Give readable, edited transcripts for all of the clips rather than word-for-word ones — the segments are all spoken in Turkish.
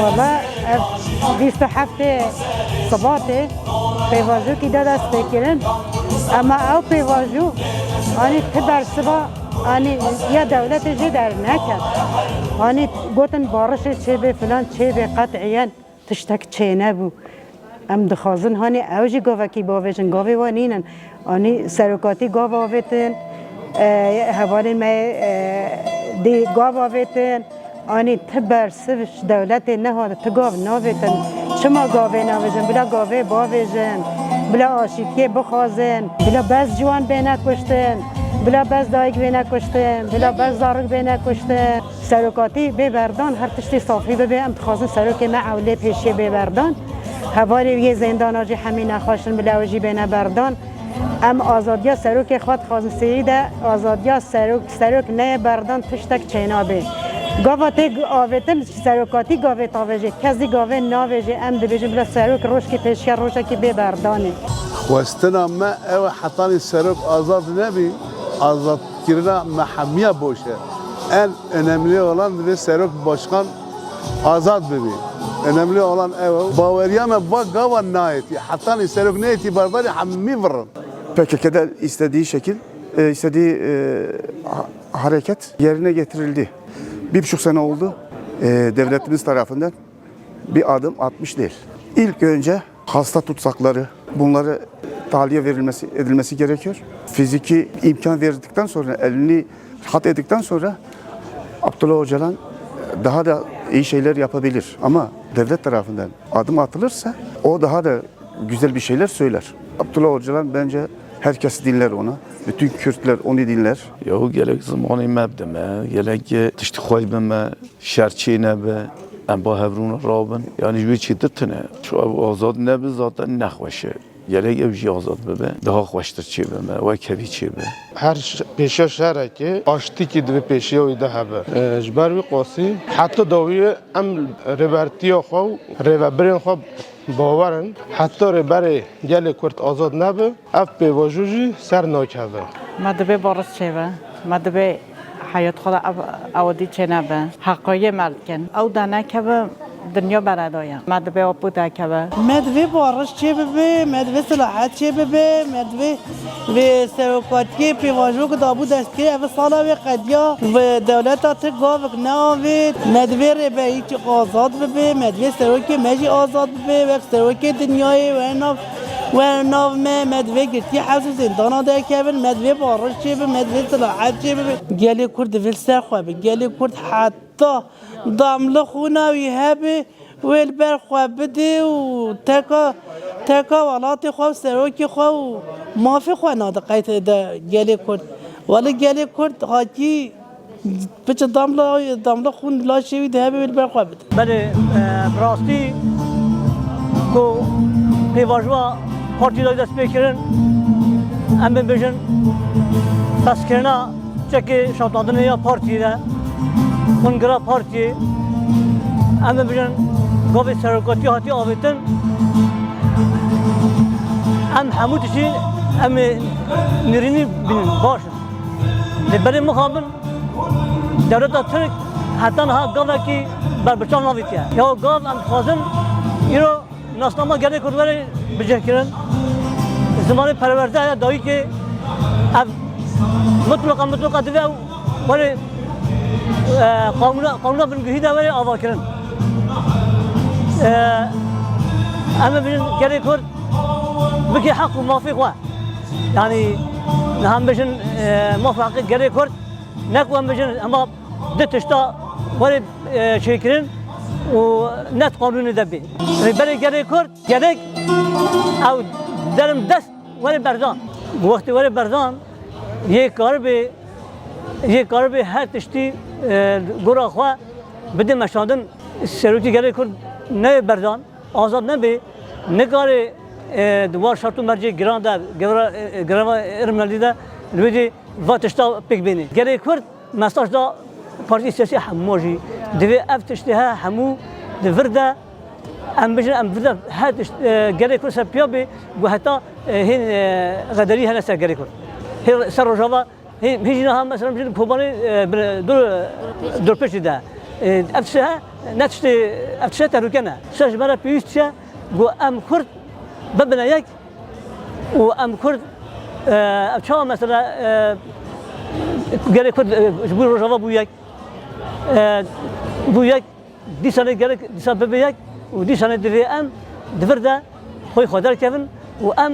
والله 27 صباته پیواژو کی دست بکرن اما او پیواژو آنی تبر سبا آنی یا دولت جی در نکرد آنی گوتن بارش چه به فلان چه به قطعیان تشتک چه نبو ام دخوازن هانی اوجی گاوه کی باویشن گاوه وانینن آنی سرکاتی گاوه آویتن هوارین می دی گاوه آویتن آنی تبر سوش دولت نهاد تگاو ناویتن شما گاوه ناویزن بلا گاوه باویزن بلا آشیتی بخوازن بلا بس جوان بینه کشتن بلا بس دایگ بینه کشتن بلا بس زارگ بینه کشتن سرکاتی ببردان هر تشتی صافی ببه ام تخوازن سرک معوله پیشی ببردان هواری یه زندان آجی همین نخواشن بلا وجی بینه بردان ام آزادیا سرک خواد خوازن سیده آزادیا سرک نه بردان تشتک چینابه گاواتی آویتن سرکاتی گاوت آویجه کسی گاوه ناویجه ام دبیجه بلا سرک روش که پیشکر روشه که ببردانه خواستنا ما او حتانی سرک آزاد نبی آزاد کردن محمیه باشه önemli olan bir Serok Başkan azad bebi. Önemli olan ev. Bavariyame bak gavan naiti. Hatta Serok naiti bardari hammi varın. PKK'da istediği şekil, istediği hareket yerine getirildi. 1,5 sene oldu. Devletimiz tarafından bir adım atmış değil. İlk önce hasta tutsakları, bunları tahliye edilmesi gerekiyor. Fiziki imkan verdikten sonra, elini rahat ettikten sonra Abdullah Öcalan daha da iyi şeyler yapabilir. Ama devlet tarafından adım atılırsa o daha da güzel bir şeyler söyler. Abdullah Öcalan bence herkes dinler ona. Bütün Kürtler onu dinler. Ya gerek zamanı mebdeme, gerek tişti khoybeme, şerçine be, em ba hevrun rabın. Yani jüvi çitirtine. Şu azad nebe zaten nexweşe. Gerek ev jî azad bibe, daha xweştir çê bime, ve kevî çê be. Her pêşa şerekê aştikî divê pêşiya wî de hebe. Ji ber wî qasî heta dawiyê em rêbertiya xwe û rêveberên xwe bawerin heta rêberê gelê Kurd azad nebe, ev pêvajo jî ser nakeve. ما دبی بارش چه ما دبی حیات خدا آودی چه نبه حقایق ملکن او دانه که دنیا برادایم ما دبی آپوده که مدوی بارش چه ببه مدوی صلاحات چه ببه مدوی و سرکاتی پیواژو که دابو دستگیری او سالا و قدیا و دولت تگاوک ناوید مدوی ربایی چه آزاد ببه مدوی سرکی مجی آزاد ببه و سرکی دنیای و ناو مدوی گرتی حوض زندان ده کبن مدوی بارش چه به مدوی صلاحات چه به گلی کرد ویل سر خواب گلی کرد حتی دامله خونه وی هبه ویل بر خواب بده و تکا ولات خواب سروکی خواب مافی خواه ناده قیت ده گلی کرد ولی گلی کرد خاکی بچه دامله خون لاشوی ده هبه ویل بر خواب بده بله براستی کو پیواژوا پارتی دست بکرن ام ببیشن بس کرنا چکی شانتاندن یا پارتی ده کنگرا پارتی ام ببیشن گاوی سرکاتی هاتی آویتن ام هموتشی ام نرینی بینن باشن لبری مخابن دولت ترک حتی ها گاوه کی بر بچان ناویتیه یا گاو ام خوازن ایرو ناسنامه گلی کردوری بجه کرن زمان پرورده دایی که مطلقا دوی ولی قانونا بنگهی ده ولی آوا کرن اما بجن گلی کرد بکی حق و موافق و یعنی هم بجن موافق گلی کرد نکو هم بجن اما دتشتا ولی چه کرن و نت قانونی دبی برای گلی کرد گلی او درم دست ولی بردان وقتی ولی بردان یک کار به هر تشتی گورا خوا بده مشاندن سروکی گلی کرد نه بردان آزاد نبی نکاری دوار شرط و مرجع گران ده گران ارمالی ده لودی واتشتا پک بینی گلی کرد مساج دا پارتی سیاسی هموجی دوی افتشتی ها همو دورده ام بجن ام بده هات گری کرد سپیا بی و حتی هین غدری هلا سر گری کرد سر رجوا هیچ نه هم مثلا بجن کوبانی دور پیش ده افشه افشه تروکنه شش برای پیشتیه گو ام کرد ببینه یک و ام کرد افشه مثلا گره کرد جبور روزا بو یک دی سال گره دی سال ببی یک و دی سال دوی ام دفرده خوی خودر کردن و ام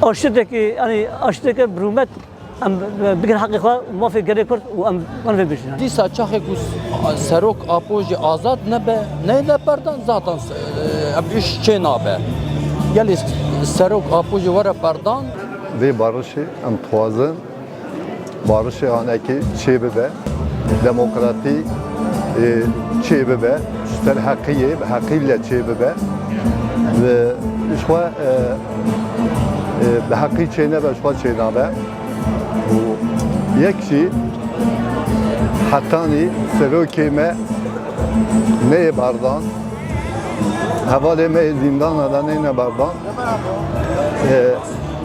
آشته که یعنی آشته که برومت ام بگن حقی خواه ما فکر گره کرد و ام من فکر بشنن دیسا چاخه گوس سروک آپوژ آزاد نبه نه لپردان زاتان ابریش چه نابه یلی سروک آپوژ وره پردان وی بارشی ام توازن بارشی آنه که چه ببه دموکراتی چه ببه شتر حقیه چه ببه و شوا به حقی چه نبه شوا چه نبه و یک چی حتانی سروکی ما نه باردان حواله ما زندان آدانه نه باردان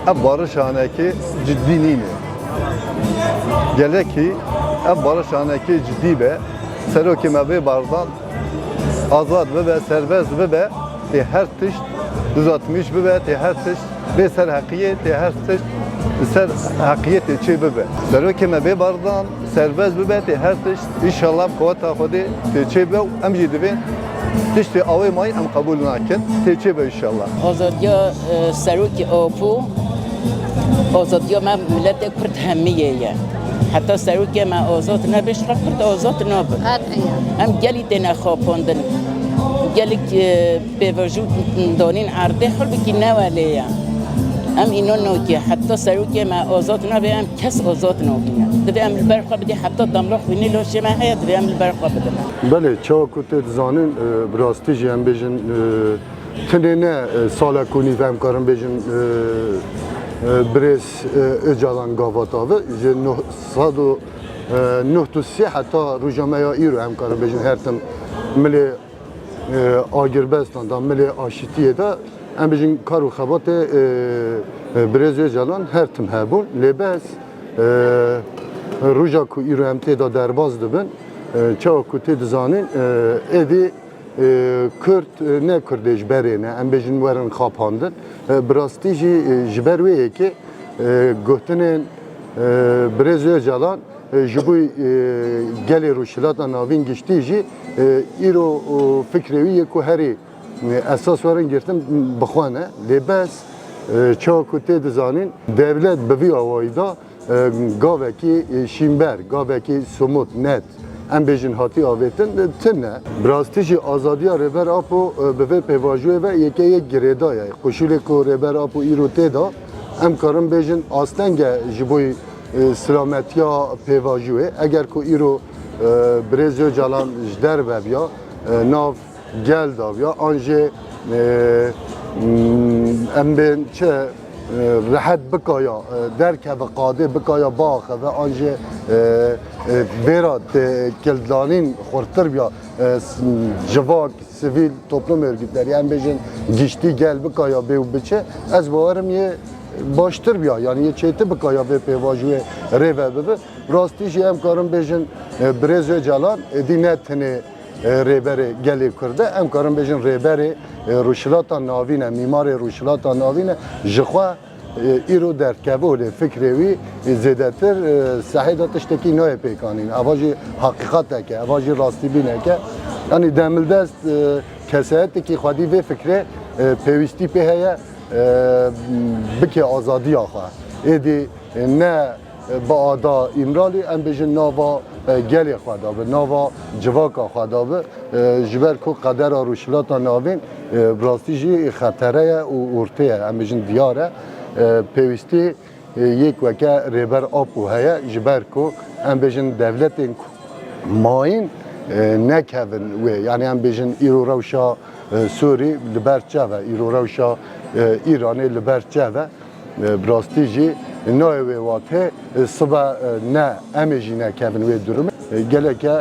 اب بارشانه که جدی نینه گله کی اب بارشانه که جدی به سروکی ما به باردان آزاد به serbest به te her tişt düzeltmiş be te her tişt be ser hakiyet te her tişt ser hakiyet çi be seroke me be bardan serbest be te her tişt inşallah kuvveta xudi te çi be em jidibin tişti avay may em kabul nakin te çi be inşallah azadiya seroke apu azadiya me millet Kürt hemiye hatta seroke me azad ne beş Kürt azad ne be em geli de ne xapandın gelip bevajut donin arde halbuki ki ne valiye am inanıyor ki hatta seruke ma azat ne be am kes azat ne bine dedi am berqa bidi hatta damla khuni lo shema hayat be am berqa bidi bale çok zanin brastici em bejin tenene sala kuni fem karın bejin bres öcalan gavatavı je no sadu nuhtusi hatta rujamaya iru em karın bejin hertem mili Agirbestan'dan mele aşitiye de em bijin karu xebate Brezilya jalan her tim hebun lebes ruja ku îro em tê da derbas dibin çawa ku tê dizanin evî Kürt ne Kurdê ji berê ne em bijin werin xapandin bi rastî jî ji ber wê yekê guhtinên Brezilya jalan ji bo gelê rûşilata navîn giştî jî îro fikrewî ku herî esas werin girtin bixwane lêbes çawa ku tê dizanin devlet bi vî awayî da gavekî şînber gavekî somut net em bêjin hatî avêtin tin ne bi rastî jî azadiya rêber apo bi vê pêvajiyê ve yekê yek girêda ye koşulê ku rêber apo îro tê da em karin bêjin astenge ji bo سلامتیا پیواژوه اگر کو ایرو برزیل جلان جدر بیا ناف گل داویا آنجه ام بین چه راحت بکایا درک و قاده بکایا باخه و آنجه برات کلدانین خورتر بیا جواک سیویل توپلوم örgütleri ام بیشن گشتی گل بکایا بیو بچه از باورم یه baştır ya yani çeyte bikaya ve pevajue reve bebe rastî jî em karin bêjin Brezilya calan dinetine rêberê gelê Kurd e em karin bêjin rêberê rûşilata navîn e mîmarê rûşilata navîn e ji xwe îro derkeve olê fikrê wî zêdetir sehêda tiştekî nayê pêkanîn eva jî heqîqatek e eva jî rastîbînek e yani demildest keseyetekî xwedî vê fikrê pêwîstî pê heye bike azadiya xwe êdî ne bi ada îmralî em bêjin nava gelê xwe da bi nava civaka xwe da bi ji ber ku qedera rûşilata navîn bi rastî jî xetere ye û ortê ye em bêjin diyar e pêwîstî yek weke rêber apû heye ji ber ku em bêjin devletên mayîn nekevin wê yani em bêjin îro rewşa Sûrî li ber çeve îro rewşa İranê li ber çeve bi rastî jî nayê wê watê sibe ne em ê jî nekevin wê durumê geleke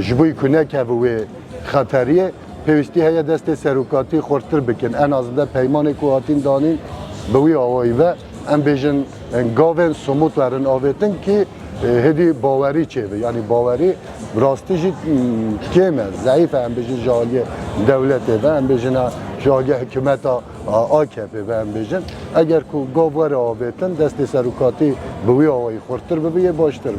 ji bo ku nekeve wê xeteriyê pêwîstî heye destê serokatî xurtir bikin en azinde peymanê ku hatîn danîn bi wî awayî ve em bêjin gavên somut werin avêtin ki هدی باوری چه به یعنی باوری راستی جی کمه ضعیف هم بجن جالی دولت و هم بجن جالی حکومت AKP و هم بجن اگر کو گاور آبیتن دست سروکاتی بوی آوای خورتر ببیه باشتر به